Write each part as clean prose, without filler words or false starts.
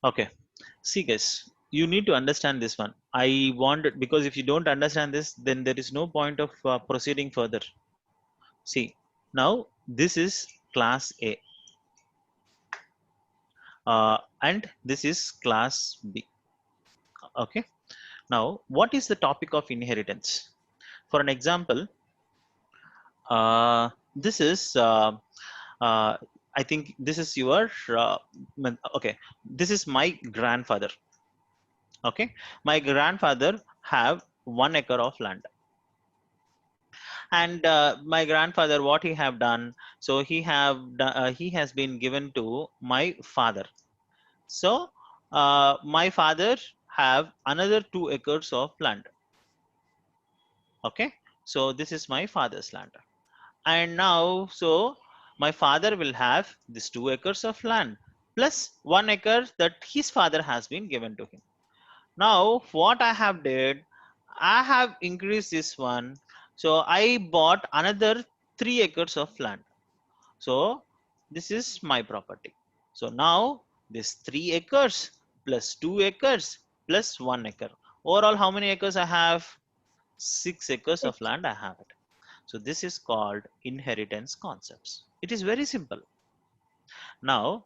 Okay. See guys, you need to understand this one. I want it because if you don't understand this, then there is no point of proceeding further. See, now this is class A, and this is class B. Okay. Now, what is the topic of inheritance? For an example, this is uh, I think this is your okay. This is my grandfather. Okay, my grandfather have 1 acre of land, and my grandfather, what he have done, so he has been given to my father. So my father have another 2 acres of land. Okay, so this is my father's land, and now so my father will have this 2 acres of land plus 1 acre that his father has been given to him. Now what I have did, I have increased this one, so I bought another 3 acres of land. So this is my property. So now this 3 acres plus 2 acres plus 1 acre. Overall, how many acres I have? 6 acres of land I have it. So this is called inheritance concepts. It is very simple. Now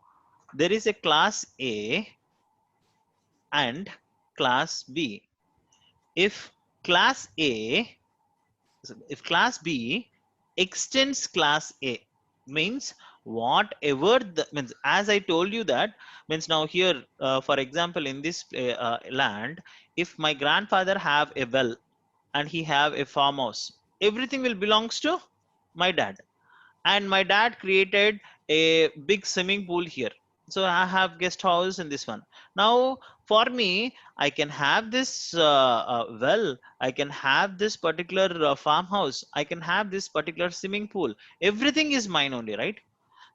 there is a class A and class B. If class A, if class B extends class A, means whatever the means, as I told you that means, now here for example in this land, if my grandfather have a well and he have a farmhouse, everything will belongs to my dad, and my dad created a big swimming pool here, so I have guest house in this one. Now for me, I can have this well, I can have this particular farmhouse, I can have this particular swimming pool, everything is mine only, right?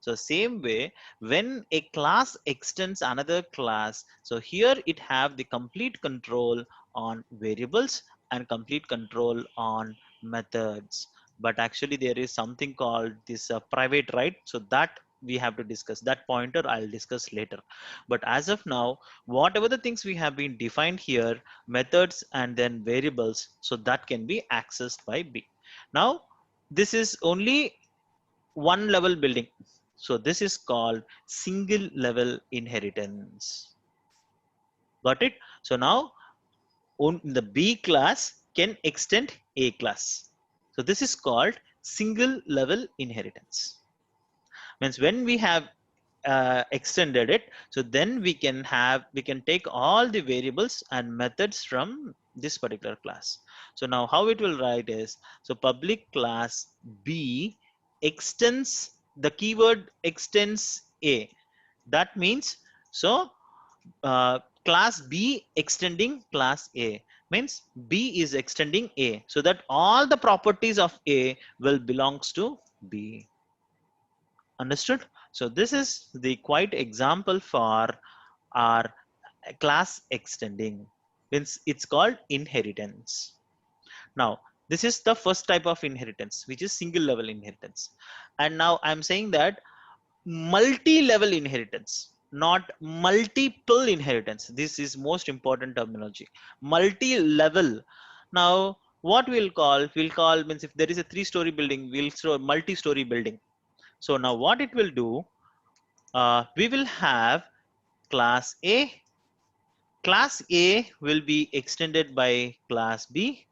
So same way, when a class extends another class, so here it have the complete control on variables and complete control on methods. But actually there is something called this private right. So that we have to discuss. That pointer I'll discuss later. But as of now, whatever the things we have been defined here, methods and then variables, so that can be accessed by B. Now, this is only one level building. So this is called single level inheritance. Got it? So now the B class can extend A class. So this is called single level inheritance. Means when we have extended it, so then we can take all the variables and methods from this particular class. So now how it will write is, so public class B extends, the keyword extends A, that means, so class B extending class A means B is extending A, so that all the properties of A will belongs to B. Understood? So this is the quite example for our class extending, means it's called inheritance. Now this is the first type of inheritance, which is single level inheritance. And now I'm saying that multi-level inheritance, not multiple inheritance. This is most important terminology. Multi-level. Now what we'll call means, if there is a 3-story building, we'll throw a multi-story building. So now what it will do, we will have class A. Class A will be extended by class B.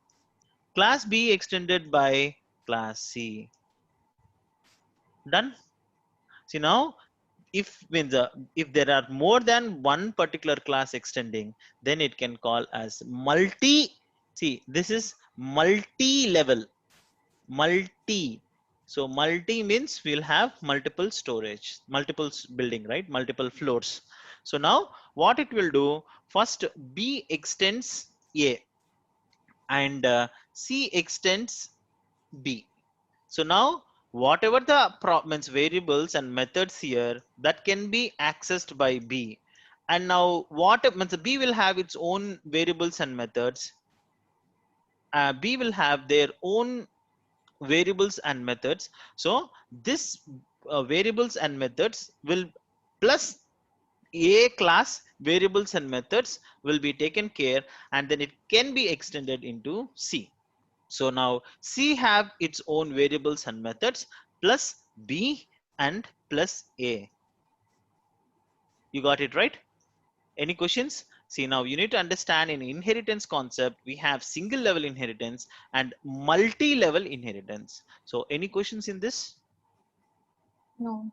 Class B extended by class C. Done. See now, if if there are more than one particular class extending, then it can call as multi. See, this is multi-level. Multi. So multi means we'll have multiple storage, multiple building, right? Multiple floors. So now what it will do, first B extends A and C extends B. So now whatever the means variables and methods here, that can be accessed by B. And now what means, B will have its own variables and methods. B will have their own variables and methods. So this variables and methods will plus A class variables and methods will be taken care, and then it can be extended into C. So now C have its own variables and methods plus B and plus A. You got it right? Any questions? See, now you need to understand in inheritance concept, we have single level inheritance and multi-level inheritance. So any questions in this? No.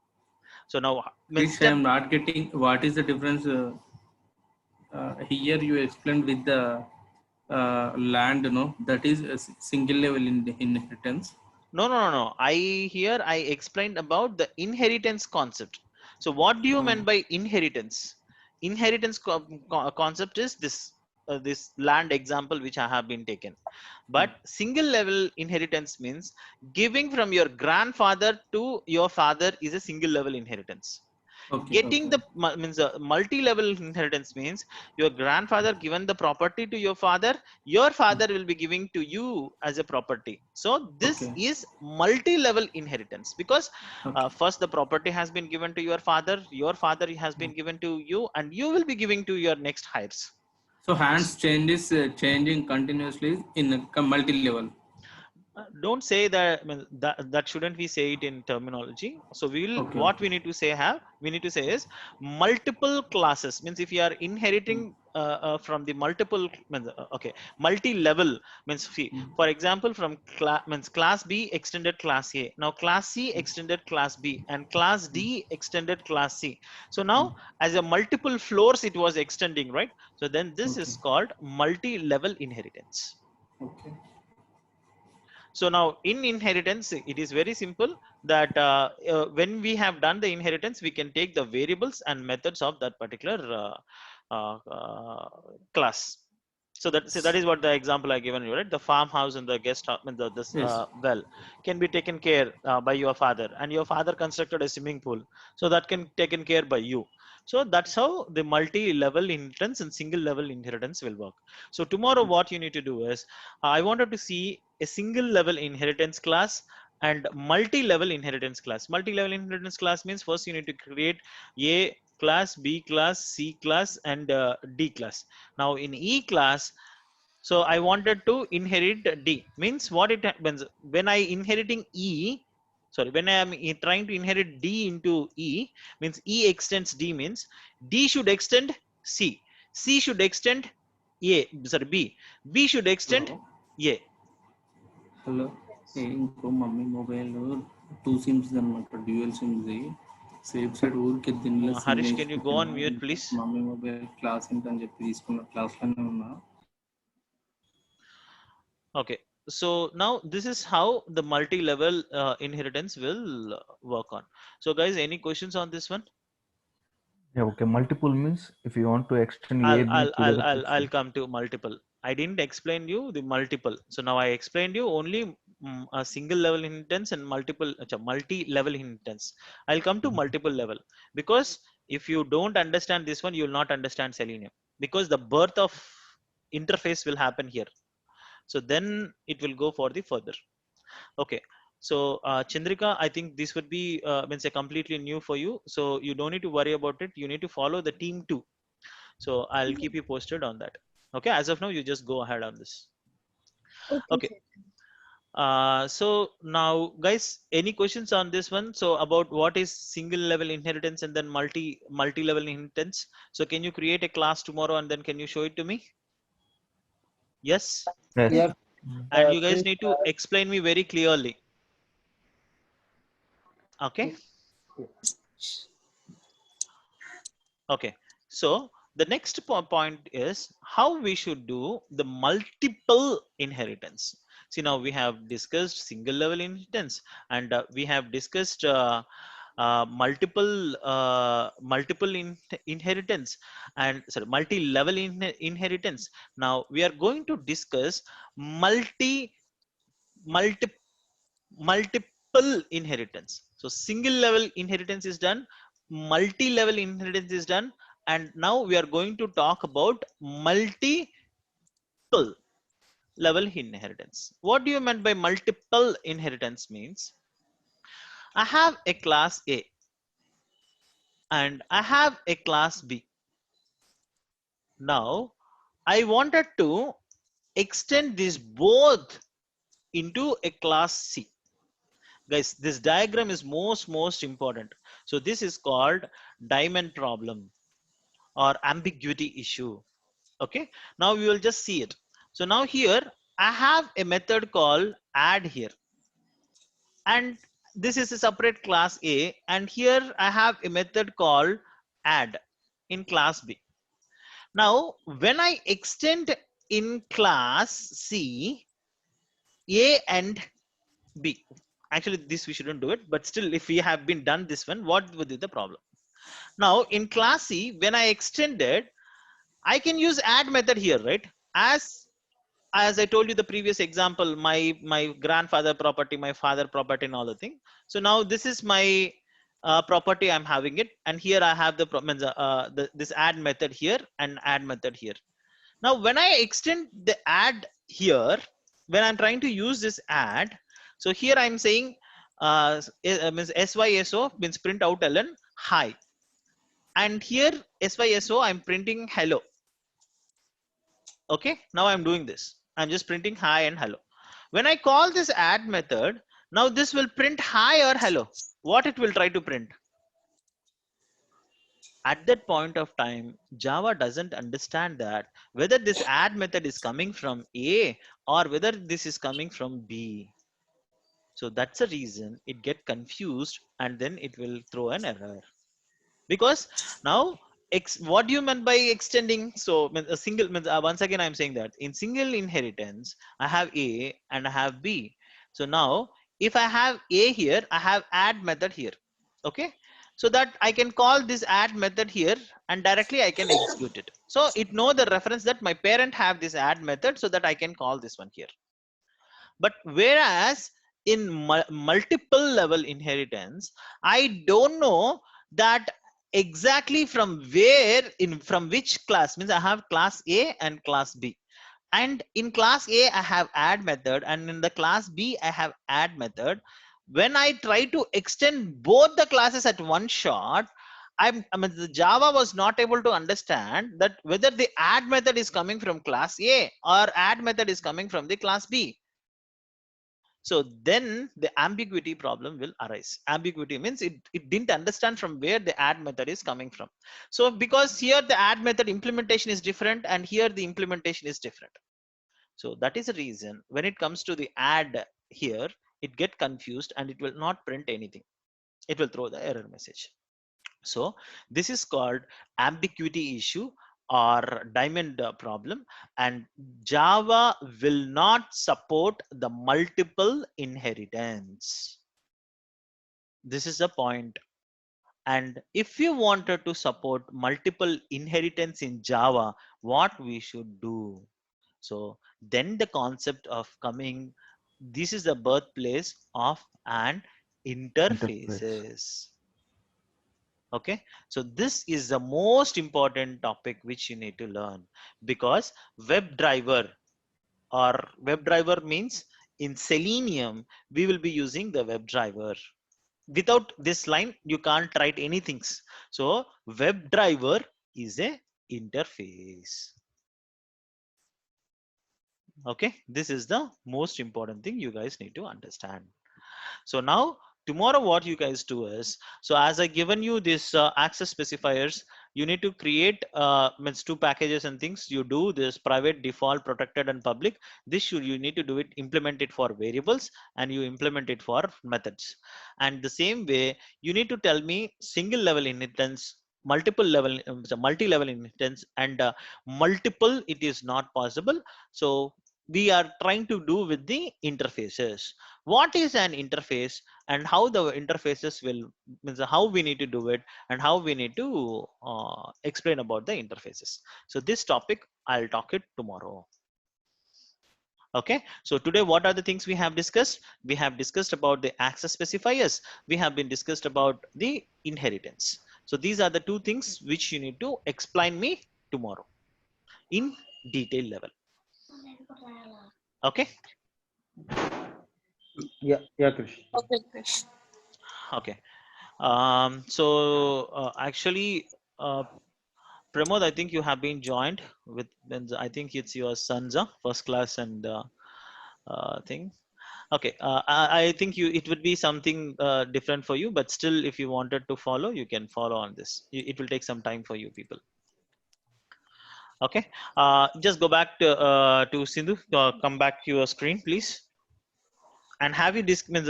So now when Please, I step, am not getting what is the difference. Here you explained with the land, no, that is a single level in the inheritance. no. I explained about the inheritance concept. So what do you mean by inheritance? Inheritance concept is this land example which I have been taken. But single level inheritance means giving from your grandfather to your father is a single level inheritance. Okay, Getting okay, the means multi-level inheritance means your grandfather given the property to your father, your father will be giving to you as a property. So this okay, is multi-level inheritance because okay. first the property has been given to your father has been given to you, and you will be giving to your next heirs. So hands changes changing continuously in a multi-level. Don't say that, I mean, that shouldn't we say it in terminology. So we will, Okay, what okay. we need to say is multiple classes means if you are inheriting from the multiple means, okay, multi-level means see, for example from means class B extended class A, now class C extended class B, and class D extended class C. So now as a multiple floors it was extending, right? So then this Okay, is called multi-level inheritance. okay. So now in inheritance, it is very simple that when we have done the inheritance, we can take the variables and methods of that particular class. So that is what the example I given you, right? The farmhouse and the guest house, and the this Yes. well can be taken care by your father, and your father constructed a swimming pool, so that can taken care by you. So that's how the multi-level inheritance and single-level inheritance will work. So tomorrow, what you need to do is, I wanted to see a single level inheritance class and multi-level inheritance class. Multi-level inheritance class means first you need to create A class, B class, C class, and D class. Now in E class, so I wanted to inherit D. Means what it happens when I inheriting E. Sorry, when I am trying to inherit D into E, means E extends D means D should extend C. C should extend A. Sorry, B. B should extend Hello. A. Hello ఇంకో mummy mobile two sims అనమాట dual sims safe side ఊరికి దీనిలో SIM Harish, వేసి can you go on పెట్టాను mute, please? Mummy mobile class ఏంటని చెప్పి తీసుకున్న క్లాస్లోనే ఉన్నా. Okay. So now this is how the multi-level inheritance will work on. So guys, any questions on this one? Yeah, okay. Multiple means if you want to extend A, B together to I'll C. come to multiple. I didn't explain you the multiple. So now I explained you only a single level inheritance and multi-level inheritance. I'll come to multiple level because if you don't understand this one, you will not understand Selenium because the birth of interface will happen here. So then it will go for the further. Okay. So Chandrika, I think this would be means a completely new for you. So you don't need to worry about it. You need to follow the team too. So I'll keep you posted on that. Okay. As of now, you just go ahead on this. Okay, Okay. So now guys, any questions on this one? So about what is single level inheritance and then multi-level inheritance. So can you create a class tomorrow and then can you show it to me? Yes. Yes. yes. Yes, And you guys please. need to explain me very clearly. Okay. Okay, so the next point is how we should do the multiple inheritance. See, now we have discussed single level inheritance, and we have discussed multiple inheritance, and sorry, multi-level inheritance. Now we are going to discuss multi multiple inheritance. So single level inheritance is done, multi-level inheritance is done, and now we are going to talk about multiple level inheritance. What do you mean by multiple inheritance? Means I have a class A and I have a class B. Now I wanted to extend this both into a class C. Guys, this diagram is most important. So this is called diamond problem or ambiguity issue. Okay, now we will just see it. So now here I have a method called add here, and this is a separate class A, and here I have a method called add in class B. Now when I extend in class C A and B, actually this we shouldn't do it, but still if we have been done this one, what would be the problem? Now in class C, when I extended, I can use add method here, right? As I told you the previous example, my grandfather property, my father property, and all the thing. So now this is my property. I'm having it, and here I have this add method here and add method here. Now when I extend the add here, when I'm trying to use this add, so here I'm saying means syso means print out ln hi, and here syso I'm printing hello. Okay, now I'm doing this. I'm just printing hi and hello. When I call this add method, now this will print hi or hello. What it will try to print? At that point of time, Java doesn't understand that whether this add method is coming from A or whether this is coming from B. So that's the reason it get confused, and then it will throw an error. Because now what do you mean by extending? So a single once again I'm saying that in single inheritance I have A and I have B. So now if I have A here, I have add method here. Okay, so that I can call this add method here and directly I can execute it. So it know the reference that my parent have this add method, so that I can call this one here. But whereas in multiple level inheritance, I don't know that exactly from where, from which class. Means I have class A and class B, and in class A I have add method, and in the class B I have add method. When I try to extend both the classes at one shot, I mean the Java was not able to understand that whether the add method is coming from class A or add method is coming from the class B. So then the ambiguity problem will arise. Ambiguity means it didn't understand from where the add method is coming from. So because here the add method implementation is different and here the implementation is different. So that is the reason when it comes to the add here, it get confused and it will not print anything. It will throw the error message. So this is called ambiguity issue or diamond problem, and Java will not support the multiple inheritance. This is the point. And if you wanted to support multiple inheritance in Java, what we should do? So then the concept of coming, this is the birthplace of an Interface. interfaces. Okay, so this is the most important topic which you need to learn, because WebDriver or WebDriver means in Selenium we will be using the WebDriver. Without this line you can't write anything. So WebDriver is a interface. Okay, this is the most important thing you guys need to understand. So now tomorrow what you guys do is, so as I given you this access specifiers, you need to create means two packages and things. You do this private, default, protected, and public. This you need to do it, implement it for variables, and you implement it for methods. And the same way you need to tell me single level inheritance, multiple level, multi-level inheritance, and multiple it is not possible. So we are trying to do with the interfaces. What is an interface and how the interfaces will, means how we need to do it and how we need to explain about the interfaces. So this topic I'll talk it tomorrow. Okay, so today what are the things we have discussed? We have discussed about the access specifiers. We have been discussed about the inheritance. So these are the two things which you need to explain me tomorrow in detail level. Okay. Yeah, Krish. Okay, Krish. Okay. So actually Pramod, I think you have been joined with, I think it's your son's first class and thing. Okay, I think it would be something different for you, but still, if you wanted to follow, you can follow on this. It will take some time for you people. Okay, just go back to Sindhu. Come back to your screen, please. And have you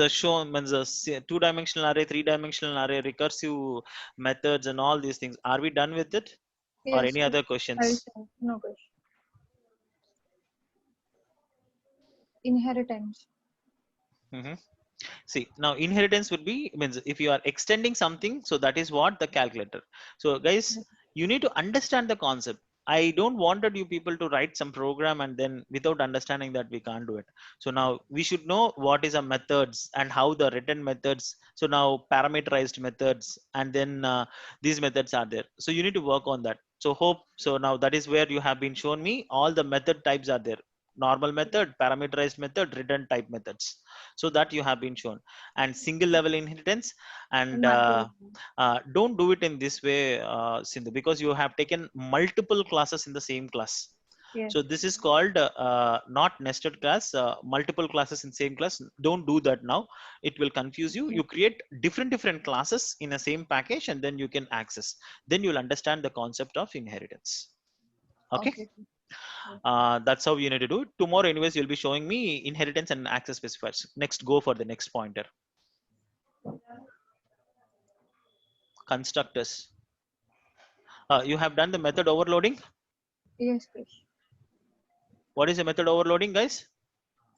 shown a two-dimensional array, three-dimensional array, recursive methods, and all these things? Are we done with it, or Yes, any yes. other I will questions? send. No question. Inheritance. See, now inheritance would be, means if you are extending something, so that is what the calculator. So guys, you need to understand the concept. I don't wanted you people to write some program and then without understanding that we can't do it. So now we should know what is a methods and how the written methods. So now parameterized methods, and then these methods are there. So you need to work on that. So hope, so now that is where you have been shown me all the method types are there. Normal method, parameterized method, return type methods. So that you have been shown, and single level inheritance. And don't do it in this way, Sindhu, because you have taken multiple classes in the same class. Yes. So this is called not nested class, multiple classes in same class. Don't do that now. It will confuse you. You create different classes in a same package, and then you can access. Then you'll understand the concept of inheritance. Okay. That's how you need to do it. Tomorrow anyways, you'll be showing me inheritance and access specifiers. Next, go for the next pointer. Constructors. You have done the method overloading. Yes, please. What is the method overloading, guys?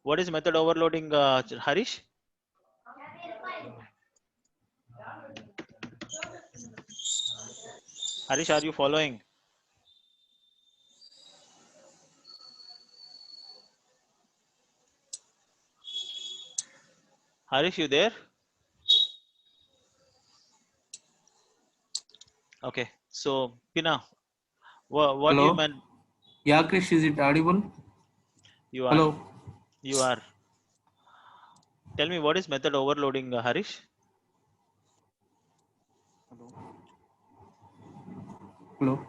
What is method overloading, Harish? Harish, are you following? Harish, you there? Okay. So, Pina, what you Hello? meant? Yeah, Krish, is it audible? You are. Hello? You are. Tell me, what is method overloading, Harish? Hello?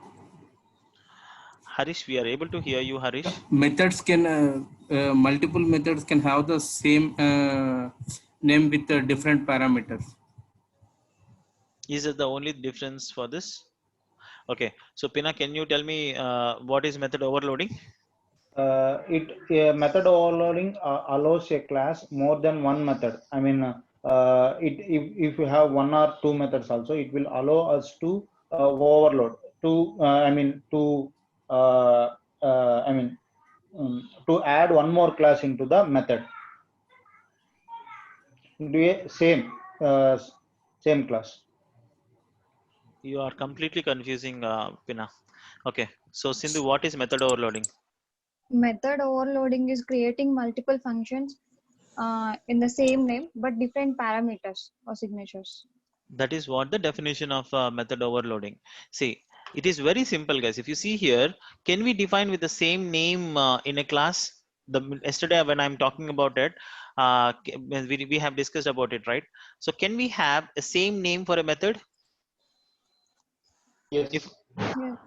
Harish, we are able to hear you, Harish. Methods can, multiple methods can have the same name with different parameters. Is it the only difference for this? Okay. So, Pina, can you tell me what is method overloading? Method overloading allows a class more than one method. I mean, if you have one or two methods also, it will allow us to overload to add one more class into the method into a same class. You are completely confusing, Pina. Okay. So, Sindhu, what is method overloading? Method overloading is creating multiple functions in the same name but different parameters or signatures. That is what the definition of method overloading. See, it is very simple, guys. If you see here, can we define with the same name in a class? Yesterday when I'm talking about it, we have discussed about it, right? So can we have a same name for a method? Yes. If Yes.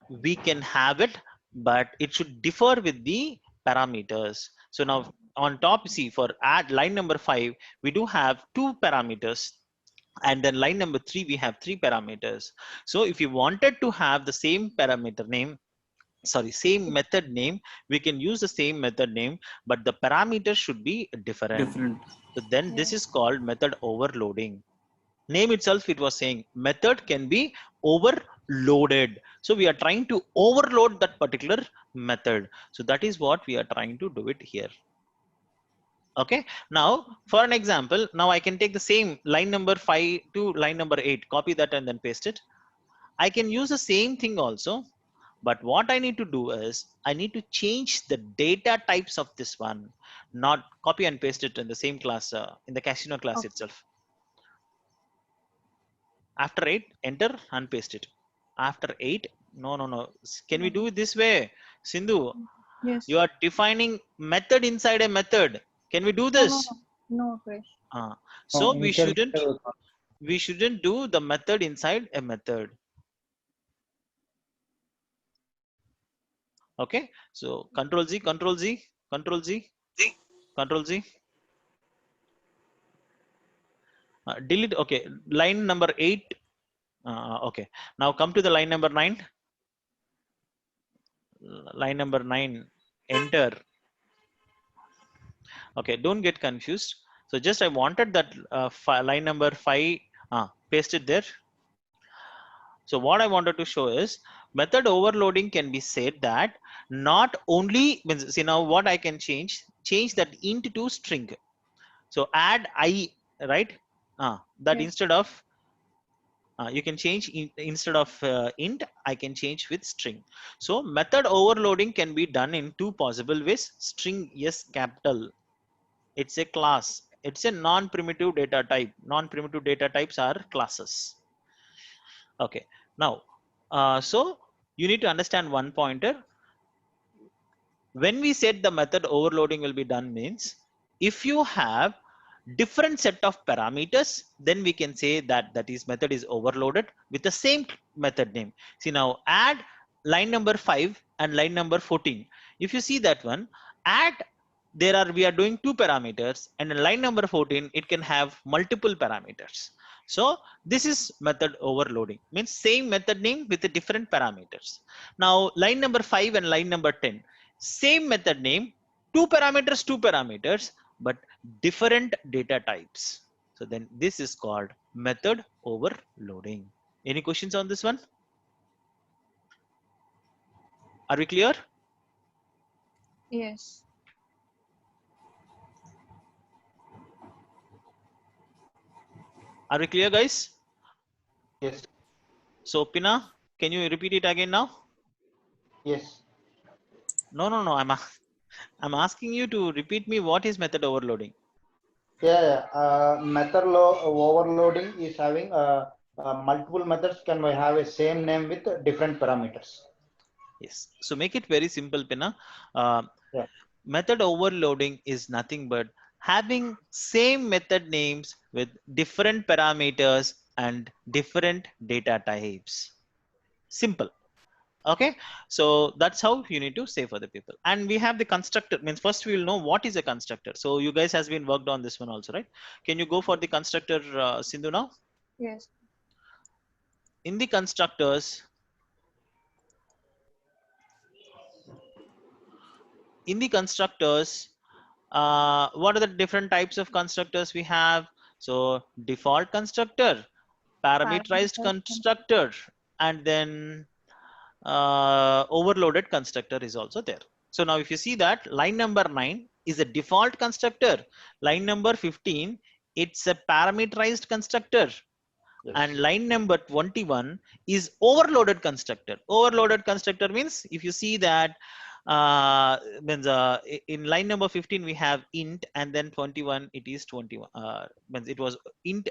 we can have it, but it should differ with the parameters. So now on top, see, for add line number 5, we do have 2 parameters, and then line number 3 we have 3 parameters. So if you wanted to have the same parameter name, same method name, we can use the same method name, but the parameters should be different. So then this is called method overloading. Name itself, it was saying method can be overloaded. So we are trying to overload that particular method. So that is what we are trying to do it here. Okay. Now for an example, now I can take the same line number 5 to line number 8, copy that and then paste it. I can use the same thing also, but what I need to do is I need to change the data types of this one, not copy and paste it in the same class, in the Casino class itself. After 8, enter and paste it. After 8, no. Can we do it this way? Sindhu, Yes. you are defining method inside a method. Can we do this? No, Krish. So we shouldn't do the method inside a method. Okay, so Control Z, Control Z, Control Z, Control Z. Delete. Okay, line number 8. Okay, now come to the line number 9. Line number 9. Enter. Okay, don't get confused. So just I wanted that line number 5 pasted there. So what I wanted to show is method overloading can be said that not only means, see now what I can change that int to string. So add I, right? That Yes. instead of you can change instead of int, I can change with string. So method overloading can be done in two possible ways. String, yes, capital. It's a class. It's a non-primitive data type. Non-primitive data types are classes. Okay. Now, so you need to understand one pointer. When we said the method overloading will be done means, if you have different set of parameters, then we can say that is method is overloaded with the same method name. See now, add line number 5 and line number 14. If you see that one, add, we are doing two parameters, and in line number 14 it can have multiple parameters. So this is method overloading, means same method name with the different parameters. Now line number 5 and line number 10, same method name, two parameters, but different data types. So then this is called method overloading. Any questions on this one? Are we clear? Yes. Are we clear, guys? Yes. So Pina, can you repeat it again now? Yes. No. I'm asking you to repeat me what is method overloading. Yeah. Method overloading is having multiple methods can have a same name with different parameters. Yes. So make it very simple, Pina. Yeah. Method overloading is nothing but having same method names with different parameters and different data types. Simple. Okay, so that's how you need to say for the people. And we have the constructor, means first we will know what is a constructor. So you guys has been worked on this one also, right? Can you go for the constructor, Sindhu, now? Yes. In the constructors, what are the different types of constructors we have? So default constructor, parameterized constructor, and then overloaded constructor is also there. So now if you see that line number 9 is a default constructor, line number 15 it's a parameterized constructor, Yes. and line number 21 is overloaded constructor. Overloaded constructor means if you see that means in line number 15 we have int, and then 21 it is 21 means it was int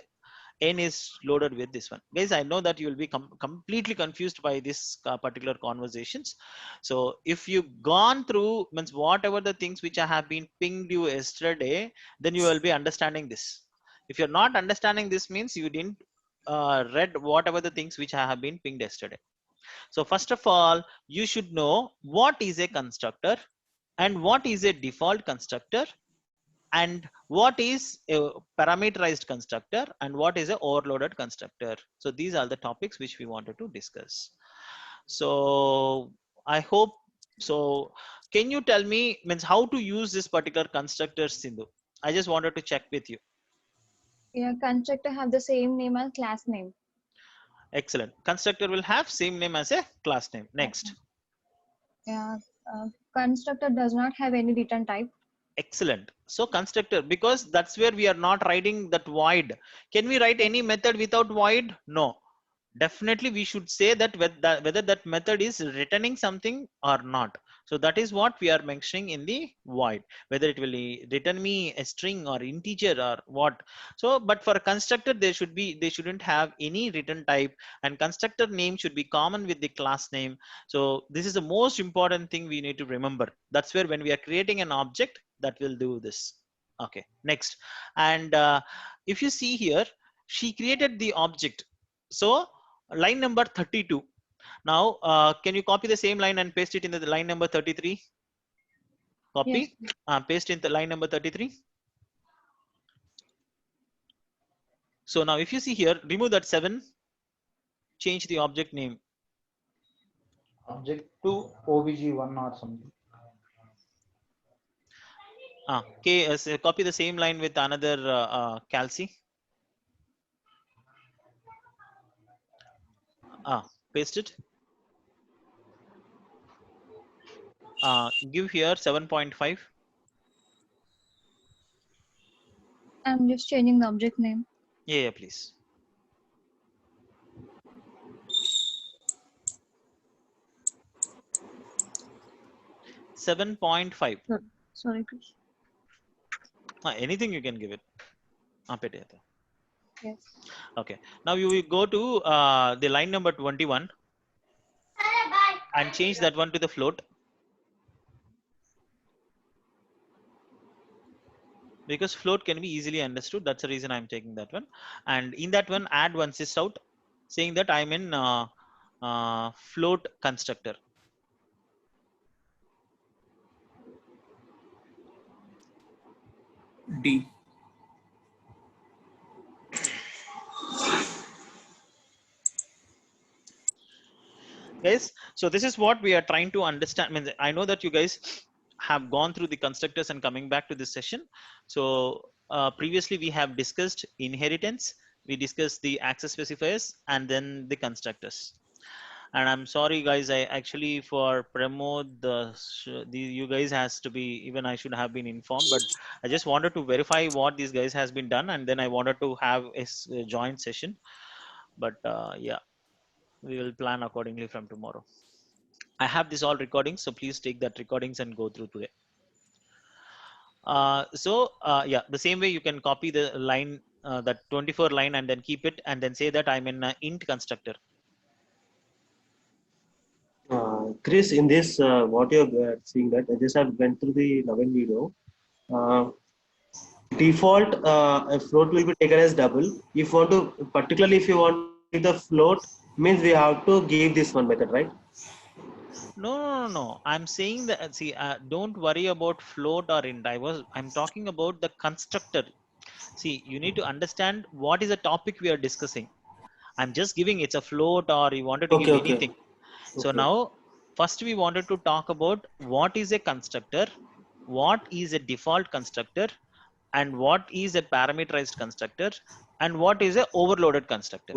n is loaded with this one. Guys, I know that you will be completely confused by this particular conversations. So if you gone through means whatever the things which I have been pinged you yesterday, then you will be understanding this. If you're not understanding this means you didn't read whatever the things which I have been pinged yesterday. So first of all, you should know what is a constructor and what is a default constructor, and what is a parameterized constructor, and what is a overloaded constructor. So these are the topics which we wanted to discuss. So I hope so. Can you tell me means how to use this particular constructor, Sindhu? I just wanted to check with you. Yeah, constructor have the same name as class name. Excellent. Constructor will have same name as a class name. Next. Yeah, constructor does not have any return type. Excellent. So constructor, because that's where we are not writing that void. Can we write any method without void? No. Definitely we should say that whether that method is returning something or not. So that is what we are mentioning in the void, whether it will return me a string or integer or what. So but for a constructor they shouldn't have any return type, and constructor name should be common with the class name. So this is the most important thing we need to remember. That's where when we are creating an object, that will do this. Okay, next. And if you see here, she created the object. So line number 32, Now, can you copy the same line and paste it in the line number 33? Copy, Yes. paste in the line number 33. So now if you see here, remove that 7, change the object name. Object to OBG1 or something. Okay, copy the same line with another calci. Paste it. Give here 7.5. I'm just changing the object name. Yeah, please. $7.5. Sorry, please. Anything you can give it. Yes. Okay. Now you will go to the line number 21 and change that one to the float. Because float can be easily understood. That's the reason I'm taking that one. And in that one, add one sys out saying that I'm in float constructor. D. Guys, so this is what we are trying to understand. I mean, I know that you guys have gone through the constructors and coming back to this session. So previously we have discussed inheritance, we discussed the access specifiers, and then the constructors. And I'm sorry guys, I actually for Pramod, you guys has to be, even I should have been informed, but I just wanted to verify what these guys has been done, and then I wanted to have a joint session. But yeah, we will plan accordingly from tomorrow. I have this all recordings, so please take that recordings and go through today. Yeah, the same way you can copy the line, that 24 line, and then keep it, and then say that I'm in int constructor. Chris, in this, what you're seeing that I just have went through the Navin video. Default, a float will be taken as double. If you want to, particularly if you want to give the float, means we have to give this one method, right? No. I'm saying that, see, don't worry about float or int. I'm talking about the constructor. See, you need to understand what is the topic we are discussing. I'm just giving it's a float, or you wanted to give anything. So Okay. now, first we wanted to talk about what is a constructor, what is a default constructor, and what is a parameterized constructor, and what is a overloaded constructor.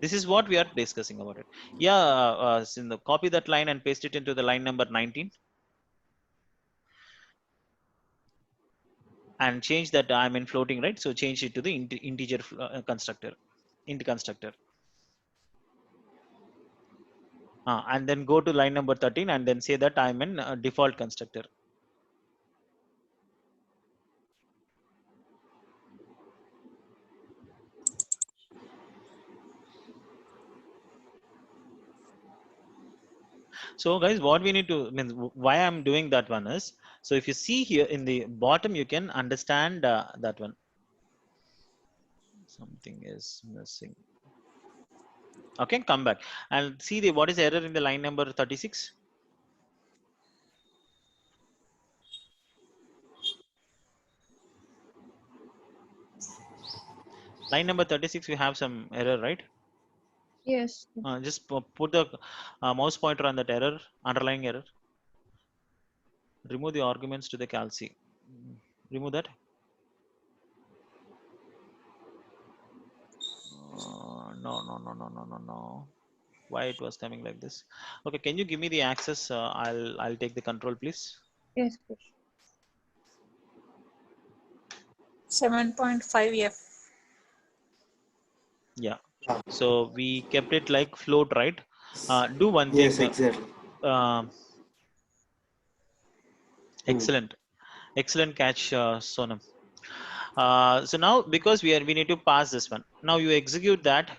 This is what we are discussing about it. Yeah, copy that line and paste it into the line number 19. And change that I'm in floating, right? So change it to the integer constructor, int constructor. And then go to line number 13 and then say that I'm in default constructor. So guys, what we need to, why I'm doing that one is, so if you see here in the bottom, you can understand that one. Something is missing. Okay, come back and see what is the error in the line number 36. Line number 36, we have some error, right? Yes. Just put the mouse pointer on that error, underlying error. Remove the arguments to the calci. Remove that. No. Why it was coming like this? Okay, can you give me the access? I'll take the control, please. Yes, please. 7.5F. Yeah. So we kept it like float, right? Do one Yes, thing. exactly. Excellent catch, Sonam. So now because we need to pass this one. Now you execute that.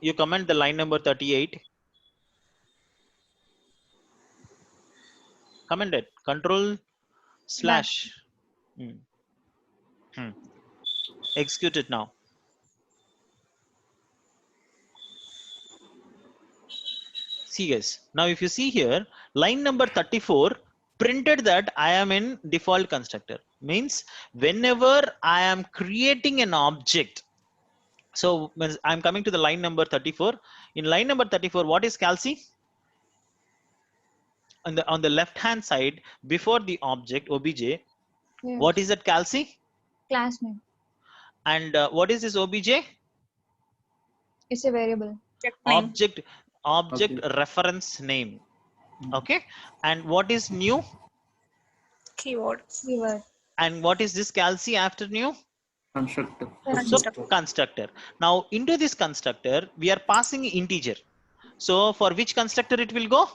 You comment the line number 38. Comment it. Control / execute it now. See guys, now if you see here, line number 34 printed that I am in default constructor. Means whenever I am creating an object, so I'm coming to the line number 34. In line number 34, what is calci? On the left hand side before the object obj, Yes. what is that calci? Class name. And what is this obj? It's a variable. Object Okay. reference name. Okay. And what is new? Keyword. Keyword. And what is this calci after new? Constructor. So constructor. Now into this constructor we are passing integer. So for which constructor it will go?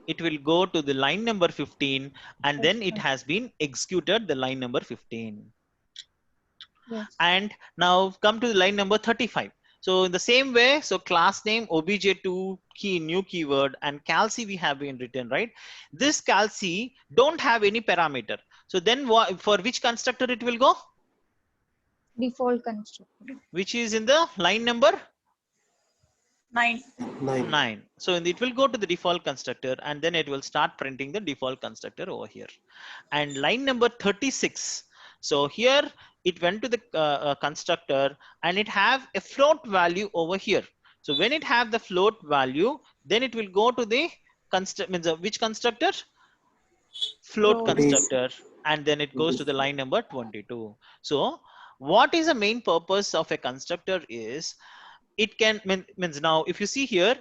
It will go to the line number 15, and then it has been executed the line number 15. Yes. And now come to the line number 35. So in the same way, so class name obj2 key new keyword and calci we have been written, right? This calci don't have any parameter. So then for which constructor it will go? Default constructor. Which is in the line number 9. 9. So it will go to the default constructor, and then it will start printing the default constructor over here. And line number 36. So here it went to the constructor, and it have a float value over here. So when it have the float value, then it will go to the which constructor? Float constructor, and then it goes to the line number 22. So what is the main purpose of a constructor is, it can means now if you see here,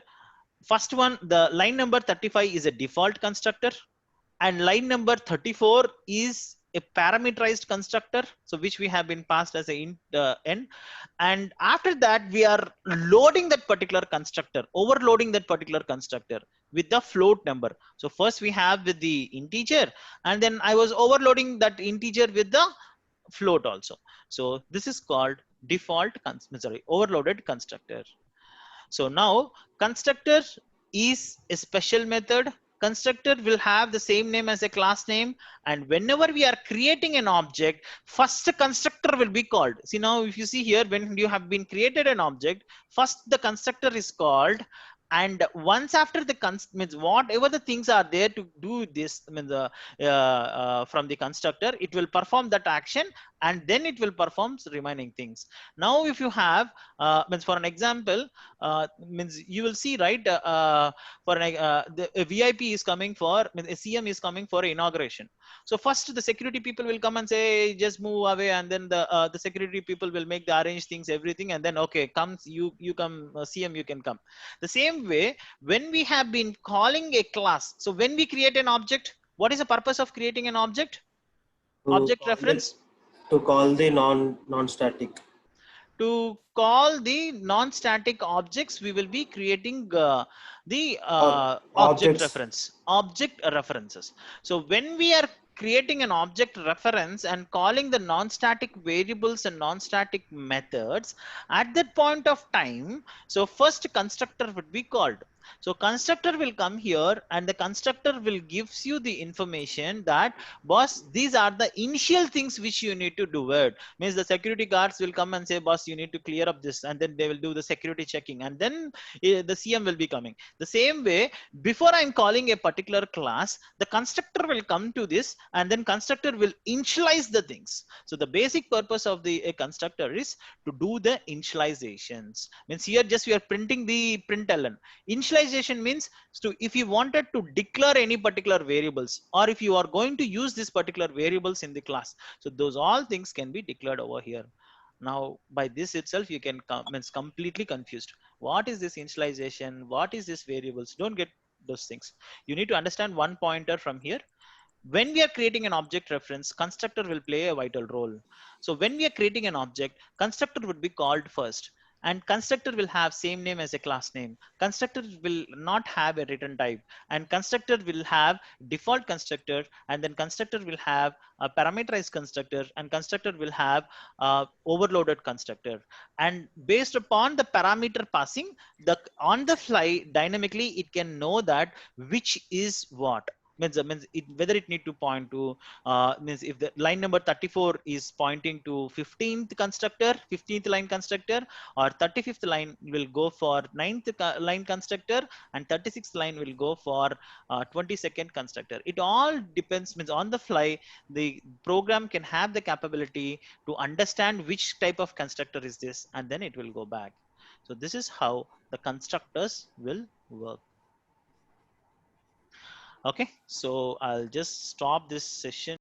first one, the line number 35 is a default constructor, and line number 34 is a parameterized constructor, so which we have been passed as a int n, and after that we are loading that particular constructor, overloading that particular constructor with the float number. So first we have with the integer, and then I was overloading that integer with the float also. So this is called default overloaded constructor. So now constructor is a special method. Constructor will have the same name as a class name, and whenever we are creating an object, first constructor will be called. See, now if you see here, when you have been created an object, first the constructor is called, and once after the means whatever the things are there to do this, means from the constructor, it will perform that action, and then it will perform remaining things. Now if you have means for an example, means you will see, right, for a VIP is coming for, a CM is coming for inauguration. So first the security people will come and say just move away, and then the security people will make the arrange things, everything, and then okay, comes you come, CM, you can come. The same way when we have been calling a class, so when we create an object, what is the purpose of creating an object? Object reference. To call the non-static. To call the non-static objects, we will be creating the object reference, object references. So when we are creating an object reference and calling the non-static variables and non-static methods, at that point of time, so first constructor would be called. So constructor will come here, and the constructor will gives you the information that, boss, these are the initial things which you need to do it. Means the security guards will come and say, boss, you need to clear up this, and then they will do the security checking, and then the CM will be coming. The same way, before I'm calling a particular class, the constructor will come to this, and then constructor will initialize the things. So the basic purpose of the constructor is to do the initializations. Means here just we are printing the println. Initialization means, so if you wanted to declare any particular variables, or if you are going to use this particular variables in the class, so those all things can be declared over here. Now by this itself you can means completely confused. What is this initialization? What is this variables? Don't get those things. You need to understand one pointer from here. When we are creating an object reference, constructor will play a vital role. So when we are creating an object, constructor would be called first, and constructor will have same name as a class name. Constructor will not have a return type, and constructor will have default constructor, and then constructor will have a parameterized constructor, and constructor will have overloaded constructor. And based upon the parameter passing, the on the fly dynamically it can know that which is what. means whether it need to point to means if the line number 34 is pointing to 15th constructor, 15th line constructor, or 35th line will go for 9th line constructor, and 36th line will go for 22nd constructor. It all depends, means on the fly the program can have the capability to understand which type of constructor is this, and then it will go back. So this is how the constructors will work. Okay, so I'll just stop this session.